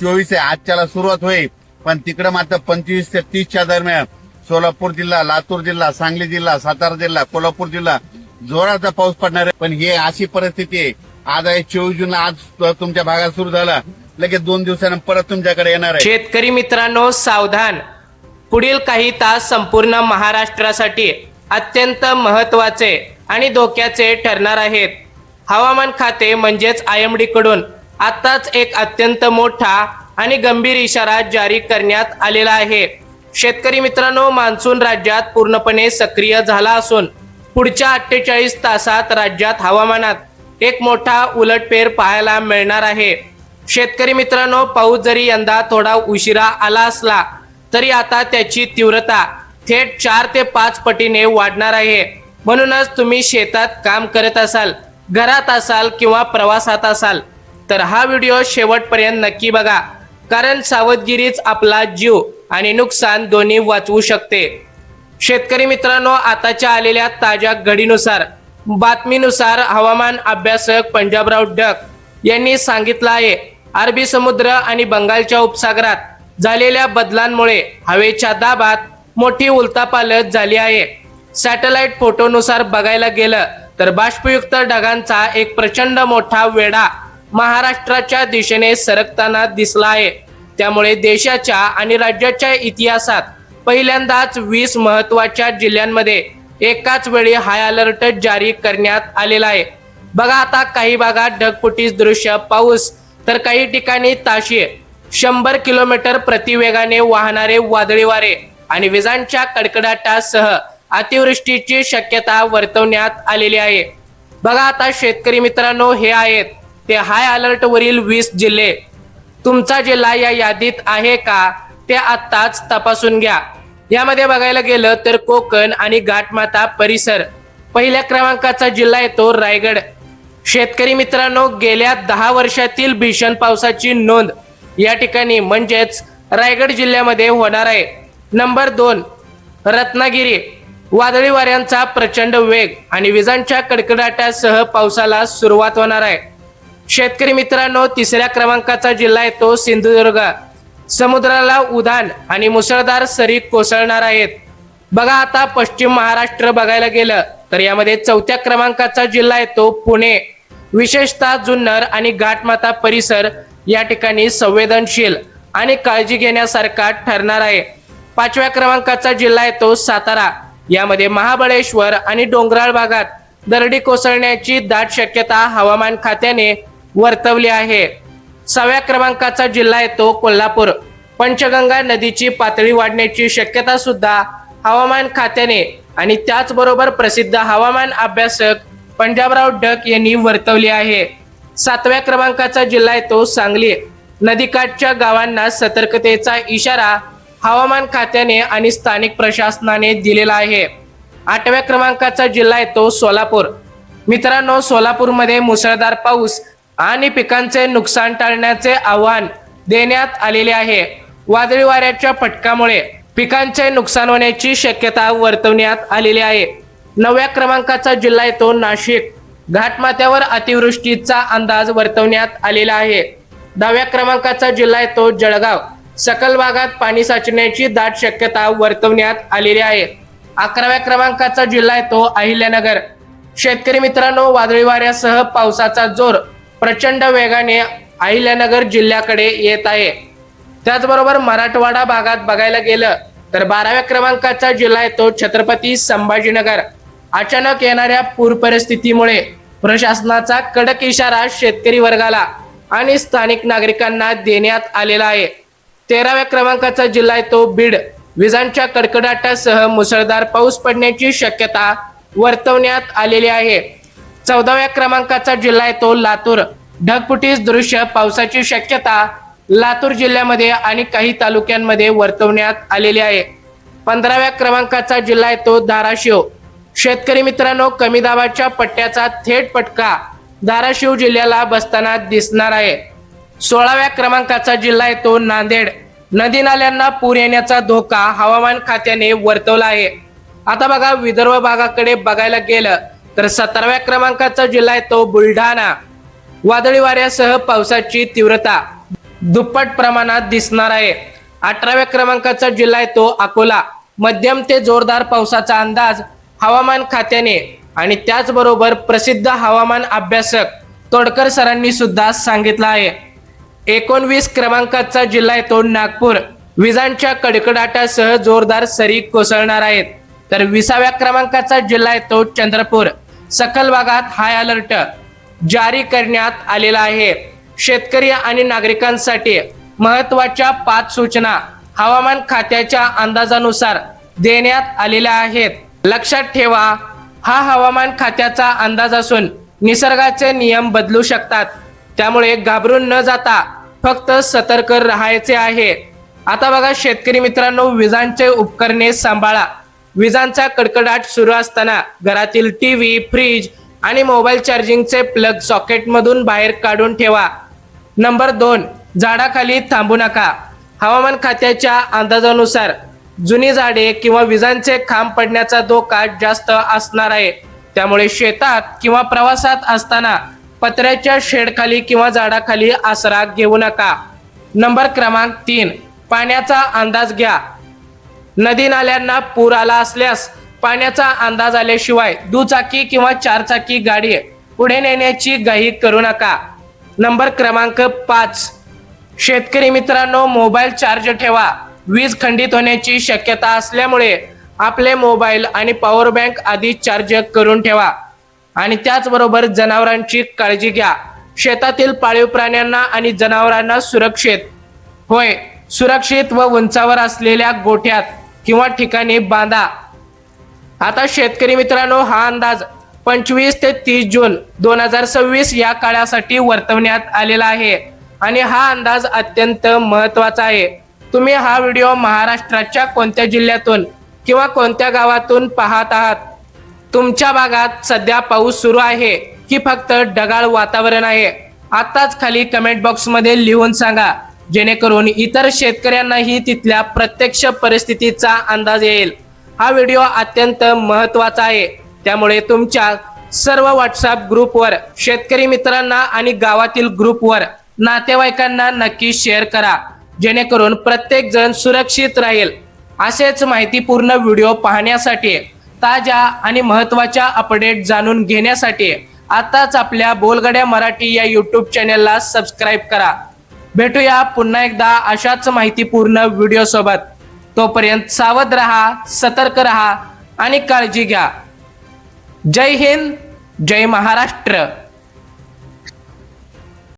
24 आहे, आजच्याला सुरुवात होईल. पण तिकडे मात्र 25 ते 30च्या दरम्यान सोलापूर जिल्हा, लातूर जिल्हा, सांगली जिल्हा, सातारा जिल्हा, कोल्हापूर जिल्हा जोराचा पाऊस पडणार आहे. पण ही अशी परिस्थिती आहे. आज आहे 24 जूनला, आज तुमच्या भागात सुरू झाला, लगेच 2 दिवसानं परत तुमच्याकडे येणार आहे. शेतकरी मित्रांनो सावधान, पुढील काही तास संपूर्ण महाराष्ट्रासाठी अत्यंत महत्वाचे आणि धोक्याचे ठरणार आहेत. हवामान खाते म्हणजेच IMD कडून आताच एक अत्यंत मोठा आणि गंभीर इशारा जारी करण्यात आलेला आहे. शेतकरी मित्रांनो, मान्सून राज्यात पूर्णपणे सक्रिय झाला असून पुढच्या 48 तासात राज्यात हवामानात एक मोठा उलटफेर पाहायला मिळणार आहे. शेतकरी मित्रांनो, पाऊस जरी यंदा थोडा उशिरा आला असला तरी आता त्याची तीव्रता थेट 4 ते 5 पटीने वाढणार आहे. म्हणूनच तुम्ही शेतात काम करत असाल, घरात असाल किंवा प्रवासात असाल तर हा व्हिडिओ शेवटपर्यंत नक्की बघा, कारण सावधगिरीच आपला जीव आणि नुकसान दोन्ही वाचवू शकते. शेतकरी मित्रांनो, आताच्या आलेल्या ताज्या घडीनुसार बातमीनुसार हवामान अभ्यासक पंजाबराव डक यांनी सांगितलं आहे, अरबी समुद्र आणि बंगालच्या उपसागरात झालेल्या बदलांमुळे हवेच्या दाबात मोठी उलथापालथ झाली आहे. सॅटेलाइट फोटोनुसार बघायला गेलं तर बाष्पयुक्त ढगांचा एक प्रचंड मोठा वेढा महाराष्ट्राच्या दिशेने सरकताना दिसला आहे. त्यामुळे देशाच्या आणि राज्याच्या इतिहासात पहिल्यांदाच 20 महत्वाच्या जिल्ह्यांमध्ये एकाच वेळी हाय अलर्ट जारी करण्यात आलेला आहे. बघा, आता काही भागात ढगफुटीस दृश्य पाऊस तर काही ठिकाणी ताशी 100 किलोमीटर प्रति वेगाने वाहणारे वादळी वारे आणि विजांच्या कडकडाटासह अतिवृष्टीची शक्यता वर्तवण्यात आलेली आहे. बघा, आता शेतकरी मित्रांनो, हे आहेत ते हाय अलर्ट वरील 20 जिल्हे. तुमचा जिल्हा या यादीत आहे का ते आत्ताच तपासून घ्या. यामध्ये बघायला गेलं तर कोकण आणि घाटमाता परिसर पहिल्या क्रमांकाचा जिल्हा येतो रायगड. शेतकरी मित्रांनो, गेल्या 10 वर्षातील भीषण पावसाची नोंद या ठिकाणी म्हणजेच रायगड जिल्ह्यामध्ये होणार आहे. नंबर 2 रत्नागिरी, वादळी वाऱ्यांचा प्रचंड वेग आणि विजांच्या कडकडाटासह पावसाला सुरुवात होणार आहे. शेतकरी मित्रांनो, 3ऱ्या क्रमांकाचा जिल्हा येतो सिंधुदुर्ग. समुद्राला उधाण आणि मुसळधार सरी कोसळणार आहेत. बघा, आता पश्चिम महाराष्ट्र बघायला गेलं तर यामध्ये 4थ्या क्रमांकाचा जिल्हा येतो पुणे. विशेषतः जुन्नर आणि घाटमाता परिसर या ठिकाणी संवेदनशील आणि काळजी घेण्यासारखा ठरणार आहे. 5व्या क्रमांकाचा जिल्हा येतो सातारा. यामध्ये महाबळेश्वर आणि डोंगराळ भागात दरडी कोसळण्याची दाट शक्यता हवामान खात्याने वर्तवली आहे. 6व्या क्रमांकाचा जिल्हा येतो कोल्हापूर. पंचगंगा नदीची पातळी वाढण्याची शक्यता सुद्धा हवामान खात्याने आणि त्याचबरोबर प्रसिद्ध हवामान अभ्यासक पंजाबराव डक यांनी वर्तवली आहे. 7व्या क्रमांकाचा जिल्हा येतो सांगली. नदीकाठच्या गावांना सतर्कतेचा इशारा हवामान खात्याने आणि स्थानिक प्रशासनाने दिलेला आहे. 8व्या क्रमांकाचा जिल्हा येतो सोलापूर. मित्रांनो, सोलापूरमध्ये मुसळधार पाऊस आणि पिकांचे नुकसान टाळण्याचे आव्हान देण्यात आलेले आहे. वादळी वाऱ्याच्या फटकामुळे पिकांचे नुकसान होण्याची शक्यता वर्तवण्यात आलेली आहे. 9व्या क्रमांकाचा जिल्हा येतो नाशिक. घाटमाथ्यावर अतिवृष्टीचा अंदाज वर्तवण्यात आलेला आहे. 10व्या क्रमांकाचा जिल्हा येतो जळगाव. सकल भागात पाणी साचण्याची दाट शक्यता वर्तवण्यात आलेली आहे. 11व्या क्रमांकाचा जिल्हा येतो अहिल्यानगर. शेतकरी मित्रांनो, वादळी वाऱ्यासह पावसाचा जोर प्रचंड वेगाने अहिल्यानगर जिल्ह्याकडे येत आहे. त्याचबरोबर मराठवाडा भागात बघायला गेलं तर 12व्या क्रमांकाचा जिल्हा येतो छत्रपती संभाजीनगर. अचानक येणाऱ्या पूर परिस्थितीमुळे प्रशासनाचा कडक इशारा शेतकरी वर्गाला आणि स्थानिक नागरिकांना देण्यात आलेला आहे. 13व्या क्रमांकाचा जिल्हा येतो बीड. विजांच्या कडकडाटासह मुसळधार पाऊस पडण्याची शक्यता वर्तवण्यात आलेली आहे. 14व्या क्रमांकाचा जिल्हा येतो लातूर. ढगफुटीस दृश्य पावसाची शक्यता लातूर जिल्ह्यामध्ये आणि काही तालुक्यांमध्ये वर्तवण्यात आलेली आहे. 15व्या क्रमांकाचा जिल्हा येतो धाराशिव. शेतकरी मित्रांनो, कमी दाबाच्या पट्ट्याचा थेट फटका धाराशिव जिल्ह्याला बसताना दिसणार आहे. 16व्या क्रमांकाचा जिल्हा येतो नांदेड. नदी नाल्यांना पूर येण्याचा धोका हवामान खात्याने वर्तवला आहे. आता बघा, विदर्भ भागाकडे बघायला गेलं तर 17व्या क्रमांकाचा जिल्हा येतो बुलढाणा. वादळी वाऱ्यासह पावसाची तीव्रता. दुप्पट प्रमाणात दिसणार आहे. 18व्या क्रमांकाचा जिल्हा आहे तो अकोला. मध्यम ते जोरदार पावसाचा अंदाज हवामान खात्याने आणि त्याचबरोबर प्रसिद्ध हवामान अभ्यासक तोडकर सरांनी सुद्धा सांगितलं आहे. 19 क्रमांकाचा जिल्हा आहे तो नागपूर. विजांच्या कडकडाटासह जोरदार सरी कोसळणार आहेत. तर 20व्या क्रमांकाचा जिल्हा आहे तो चंद्रपूर. सखल भागात हाय अलर्ट जारी करण्यात आलेला आहे. शेतकरी आणि नागरिकांसाठी महत्त्वाच्या 5 सूचना हवामान खात्याच्या अंदाजानुसार देण्यात आलेल्या आहेत. लक्षात ठेवा, हा हवामान खात्याचा अंदाज असून निसर्गाचे नियम बदलू शकतात. त्यामुळे घाबरून न जाता फक्त सतर्क राहायचे आहे. आता बघा शेतकरी मित्रांनो, विजांचे उपकरणे सांभाळा. विजांचा कडकडाट सुरू असताना घरातील टीव्ही, फ्रीज आणि मोबाईल चार्जिंगचे प्लग सॉकेटमधून बाहेर काढून ठेवा. नंबर 2, झाडाखाली थांबू नका. हवामान खात्याच्या अंदाजानुसार जुनी झाडे किंवा विजांचे खांब पडण्याचा धोका जास्त असणार आहे. त्यामुळे शेतात किंवा प्रवासात असताना पत्र्याच्या शेडखाली किंवा झाडाखाली आसरा घेऊ नका. नंबर क्रमांक 3, पाण्याचा अंदाज घ्या. नदी नाल्यांना पूर आला असल्यास पाण्याचा अंदाज आल्याशिवाय दुचाकी किंवा 4 चाकी गाडी पुढे नेण्याची घाई करू नका. नंबर क्रमांक 5, शेतकरी मित्रांनो, मोबाईल चार्ज ठेवा. वीज खंडित होण्याची शक्यता असल्यामुळे आपले मोबाईल आणि पॉवर बँक आधी चार्ज करून ठेवा. आणि त्याचबरोबर जनावरांची काळजी घ्या. शेतातील पाळीव प्राण्यांना आणि जनावरांना सुरक्षित व उंचावर असलेल्या गोठ्यात किंवा ठिकाणी बांधा. आता शेतकरी मित्रांनो, हा अंदाज 25 ते 30 जून 2026 या काळासाठी वर्तवण्यात आलेला आहे आणि हा अंदाज अत्यंत महत्त्वाचा आहे. तुम्ही हा व्हिडिओ महाराष्ट्राच्या कोणत्या जिल्ह्यातून किंवा कोणत्या गावातून पाहत आहात? तुमच्या भागात सध्या पाऊस सुरू आहे की फक्त ढगाळ वातावरण आहे? आताच खाली कमेंट बॉक्समध्ये लिहून सांगा, जेणेकरून इतर शेतकऱ्यांनाही तिथल्या प्रत्यक्ष परिस्थितीचा अंदाज येईल. हा व्हिडिओ अत्यंत महत्त्वाचा आहे, त्यामुळे तुमच्या सर्व व्हॉट्सअप ग्रुपवर, शेतकरी मित्रांना आणि गावातील ग्रुपवर नातेवाईकांना नक्की शेअर करा, जेणेकरून प्रत्येक जण सुरक्षित राहील. असेच माहितीपूर्ण व्हिडिओ पाहण्यासाठी, ताज्या आणि महत्त्वाच्या अपडेट जाणून घेण्यासाठी आताच आपल्या बोलगड्या मराठी या यूट्यूब चॅनलला सबस्क्राईब करा. भेटूया पुन्हा एकदा अशाच माहितीपूर्ण व्हिडिओ सोबत. तोपर्यंत सावध रहा, सतर्क रहा आणि काळजी घ्या. जय हिंद, जय महाराष्ट्र.